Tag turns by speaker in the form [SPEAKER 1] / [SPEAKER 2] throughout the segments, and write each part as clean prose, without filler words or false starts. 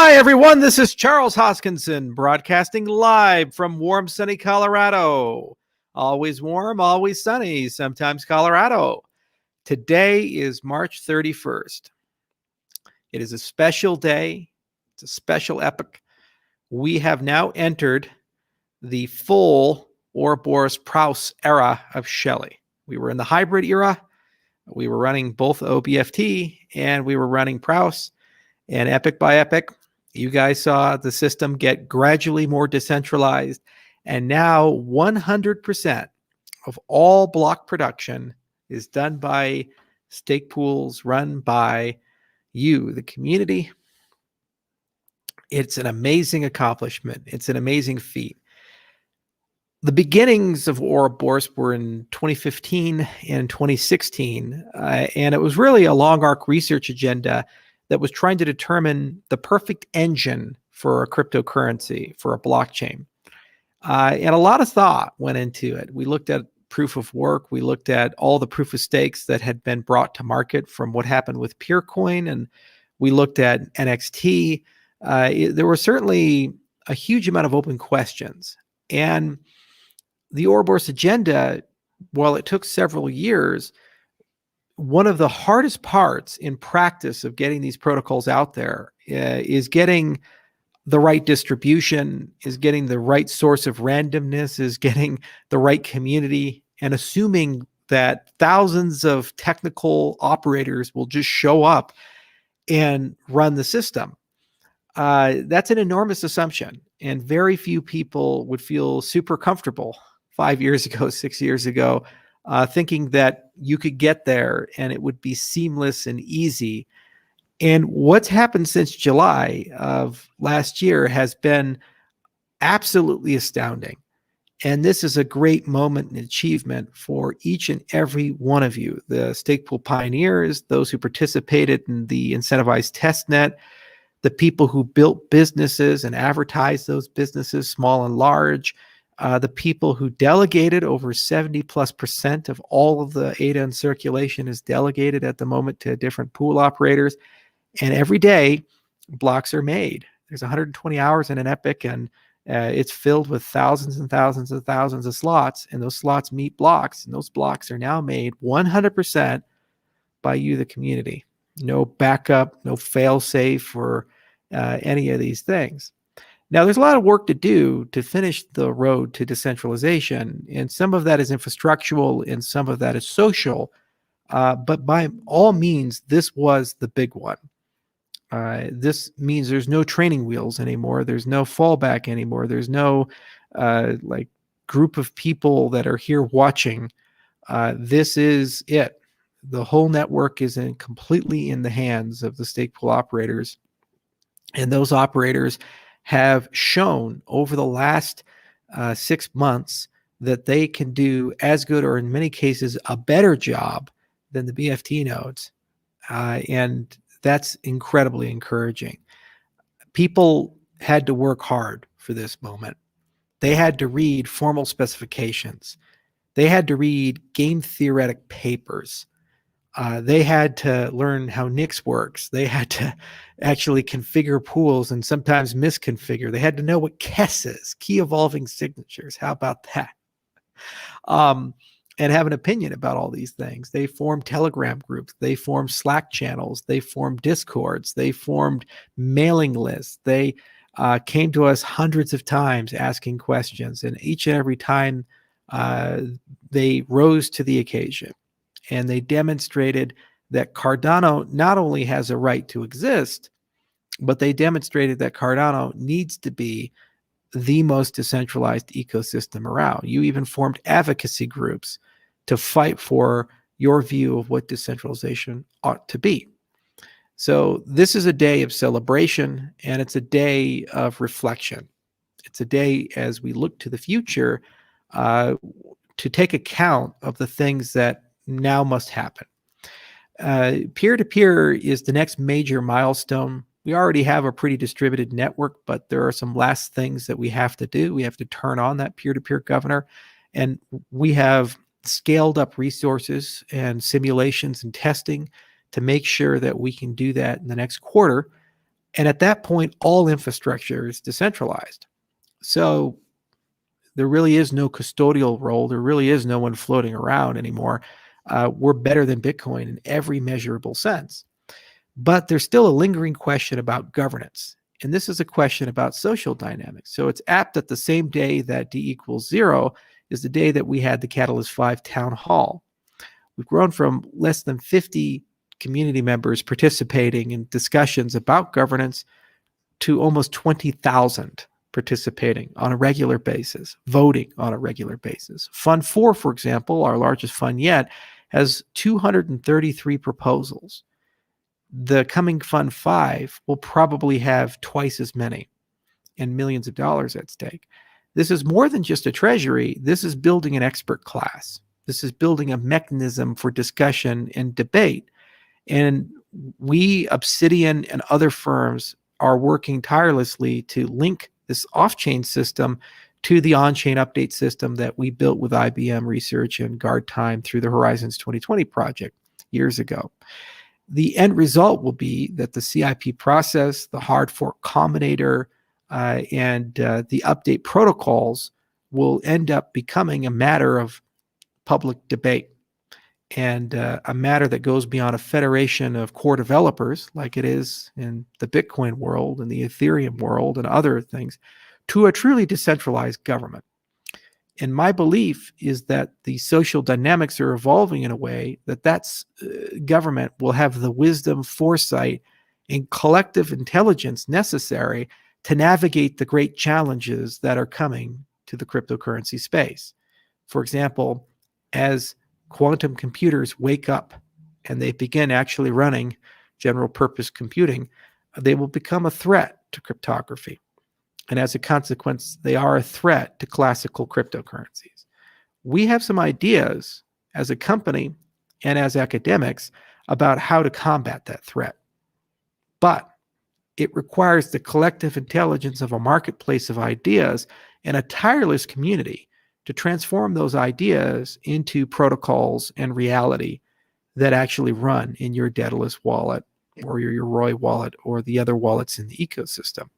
[SPEAKER 1] Hi, everyone. This is Charles Hoskinson broadcasting live from warm, sunny Colorado. Always warm, always sunny, sometimes Colorado. Today is March 31st. It is a special day. It's a special epoch. We have now entered the full Ouroboros Prowse era of Shelley. We were in the hybrid era. We were running both OBFT and we were running Prowse. And epoch by epoch, you guys saw the system get gradually more decentralized. And now 100% of all block production is done by stake pools run by you, the community. It's an amazing accomplishment. It's an amazing feat. The beginnings of Ouroboros were in 2015 and 2016, and it was really a long arc research agenda that was trying to determine the perfect engine for a cryptocurrency, for a blockchain. And a lot of thought went into it. We looked at proof of work. We looked at all the proof of stakes that had been brought to market from what happened with Peercoin, and we looked at NXT. There were certainly a huge amount of open questions. And the Ouroboros agenda, while it took several years, one of the hardest parts in practice of getting these protocols out there is getting the right distribution, is getting the right source of randomness, is getting the right community, and assuming that thousands of technical operators will just show up and run the system. That's an enormous assumption, and very few people would feel super comfortable 5 years ago, 6 years ago, thinking that you could get there and it would be seamless and easy. And what's happened since July of last year has been absolutely astounding. And this is a great moment and achievement for each and every one of you, the stake pool pioneers, those who participated in the incentivized testnet, the people who built businesses and advertised those businesses, small and large, the people who delegated. Over 70+% of all of the ADA in circulation is delegated at the moment to different pool operators. And every day, blocks are made. There's 120 hours in an epoch, and it's filled with thousands and thousands and thousands of slots. And those slots meet blocks, and those blocks are now made 100% by you, the community. No backup, no fail-safe, or any of these things. Now, there's a lot of work to do to finish the road to decentralization, and some of that is infrastructural and some of that is social, but by all means, this was the big one. This means there's no training wheels anymore. There's no fallback anymore. There's no group of people that are here watching. This is it. The whole network is completely in the hands of the stake pool operators, and those operators have shown over the last 6 months that they can do as good, or in many cases, a better job than the BFT nodes. And that's incredibly encouraging. People had to work hard for this moment. They had to read formal specifications. They had to read game theoretic papers. They had to learn how Nix works. They had to actually configure pools and sometimes misconfigure. They had to know what KES is, key evolving signatures. How about that? And have an opinion about all these things. They formed Telegram groups. They formed Slack channels. They formed Discords. They formed mailing lists. They came to us hundreds of times asking questions. And each and every time they rose to the occasion. And they demonstrated that Cardano not only has a right to exist, but they demonstrated that Cardano needs to be the most decentralized ecosystem around. You even formed advocacy groups to fight for your view of what decentralization ought to be. So this is a day of celebration, and it's a day of reflection. It's a day as we look to the future to take account of the things that now must happen. Peer-to-peer is the next major milestone. We already have a pretty distributed network, but there are some last things that we have to do. We have to turn on that peer-to-peer governor, and we have scaled up resources and simulations and testing to make sure that we can do that in the next quarter. And at that point, all infrastructure is decentralized. So there really is no custodial role. There really is no one floating around anymore. We're better than Bitcoin in every measurable sense. But there's still a lingering question about governance. And this is a question about social dynamics. So it's apt that the same day that D equals 0 is the day that we had the Catalyst 5 town hall. We've grown from less than 50 community members participating in discussions about governance to almost 20,000 participating on a regular basis, voting on a regular basis. Fund 4, for example, our largest fund yet, has 233 proposals. The coming Fund 5 will probably have twice as many and millions of dollars at stake. This is more than just a treasury. This is building an expert class. This is building a mechanism for discussion and debate. And we, Obsidian, and other firms are working tirelessly to link this off-chain system to the on-chain update system that we built with IBM Research and Guardtime through the Horizons 2020 project years ago. The end result will be that the CIP process, the hard fork combinator, and the update protocols will end up becoming a matter of public debate and a matter that goes beyond a federation of core developers like it is in the Bitcoin world and the Ethereum world and other things to a truly decentralized government. And my belief is that the social dynamics are evolving in a way that government will have the wisdom, foresight, and collective intelligence necessary to navigate the great challenges that are coming to the cryptocurrency space. For example, as quantum computers wake up and they begin actually running general purpose computing, they will become a threat to cryptography. And as a consequence, they are a threat to classical cryptocurrencies. We have some ideas as a company and as academics about how to combat that threat. But it requires the collective intelligence of a marketplace of ideas and a tireless community to transform those ideas into protocols and reality that actually run in your Daedalus wallet or your Yoroi wallet or the other wallets in the ecosystem.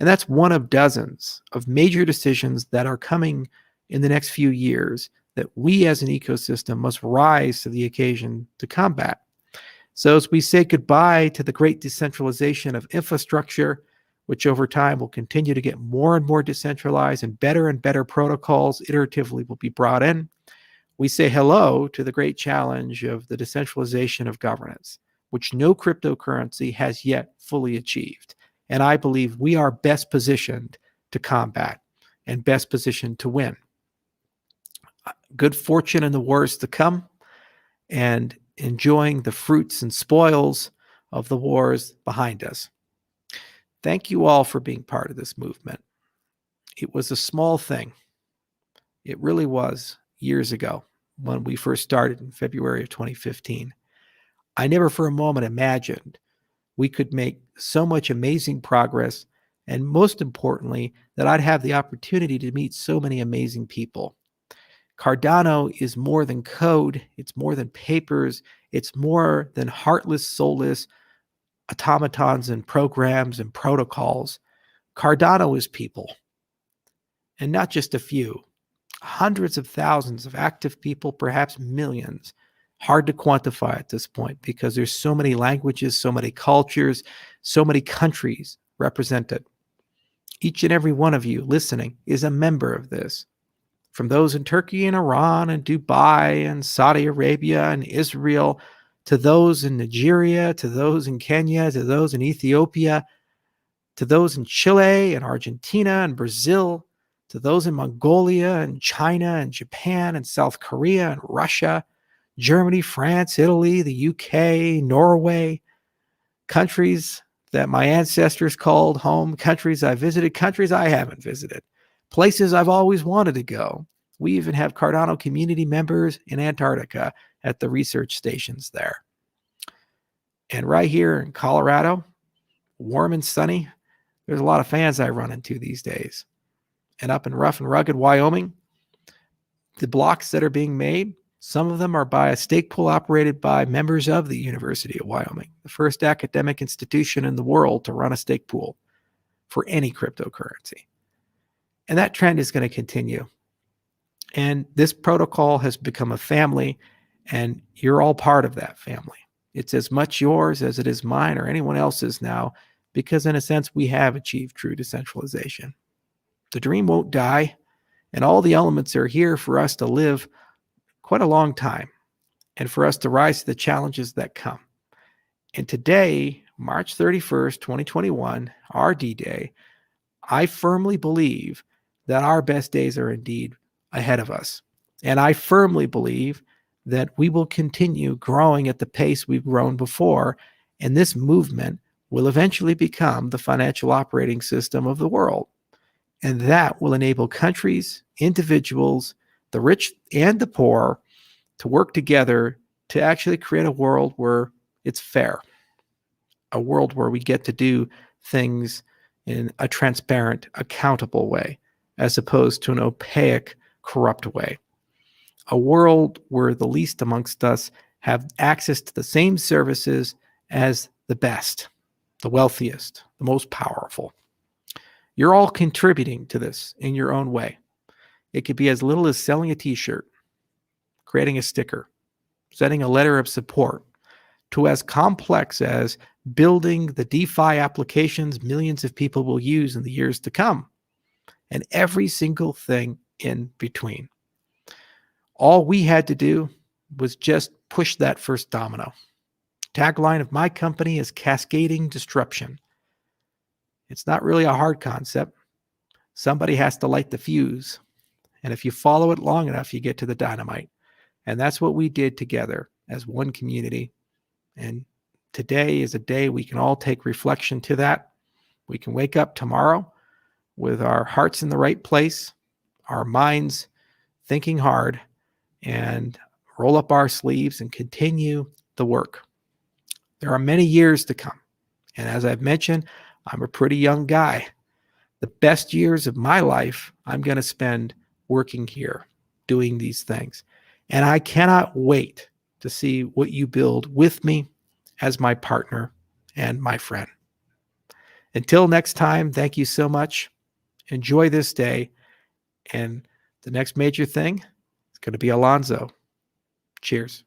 [SPEAKER 1] And that's one of dozens of major decisions that are coming in the next few years that we as an ecosystem must rise to the occasion to combat. So as we say goodbye to the great decentralization of infrastructure, which over time will continue to get more and more decentralized and better protocols iteratively will be brought in, we say hello to the great challenge of the decentralization of governance, which no cryptocurrency has yet fully achieved. And I believe we are best positioned to combat and best positioned to win. Good fortune in the wars to come and enjoying the fruits and spoils of the wars behind us. Thank you all for being part of this movement. It was a small thing. It really was years ago when we first started in February of 2015. I never for a moment imagined we could make so much amazing progress, and most importantly, that I'd have the opportunity to meet so many amazing people. Cardano is more than code. It's more than papers. It's more than heartless, soulless automatons and programs and protocols. Cardano is people, and not just a few. Hundreds of thousands of active people, perhaps millions. Hard to quantify at this point because there's so many languages, so many cultures, so many countries represented. Each and every one of you listening is a member of this. From those in Turkey and Iran and Dubai and Saudi Arabia and Israel, to those in Nigeria, to those in Kenya, to those in Ethiopia, to those in Chile and Argentina and Brazil, to those in Mongolia and China and Japan and South Korea and Russia, Germany, France, Italy, the UK, Norway, countries that my ancestors called home, countries I visited, countries I haven't visited, places I've always wanted to go. We even have Cardano community members in Antarctica at the research stations there. And right here in Colorado, warm and sunny, there's a lot of fans I run into these days. And up in rough and rugged Wyoming, the blocks that are being made, Some of them are by a stake pool operated by members of the University of Wyoming, the first academic institution in the world to run a stake pool for any cryptocurrency. And that trend is going to continue. And this protocol has become a family, and you're all part of that family. It's as much yours as it is mine or anyone else's now, because in a sense, we have achieved true decentralization. The dream won't die, and all the elements are here for us to live quite a long time and for us to rise to the challenges that come. And today, March 31st, 2021, our D-Day, I firmly believe that our best days are indeed ahead of us. And I firmly believe that we will continue growing at the pace we've grown before, and this movement will eventually become the financial operating system of the world. And that will enable countries, individuals, the rich and the poor to work together to actually create a world where it's fair, a world where we get to do things in a transparent, accountable way, as opposed to an opaque, corrupt way. A world where the least amongst us have access to the same services as the best, the wealthiest, the most powerful. You're all contributing to this in your own way. It could be as little as selling a t-shirt, creating a sticker, sending a letter of support, to as complex as building the DeFi applications millions of people will use in the years to come, and every single thing in between. All we had to do was just push that first domino. Tagline of my company is cascading disruption. It's not really a hard concept. Somebody has to light the fuse. And if you follow it long enough, you get to the dynamite. And that's what we did together as one community. And today is a day we can all take reflection to that. We can wake up tomorrow with our hearts in the right place, our minds thinking hard, and roll up our sleeves and continue the work. There are many years to come. And as I've mentioned, I'm a pretty young guy. The best years of my life, I'm going to spend working here, doing these things. And I cannot wait to see what you build with me as my partner and my friend. Until next time, thank you so much. Enjoy this day. And the next major thing is going to be Alonzo. Cheers.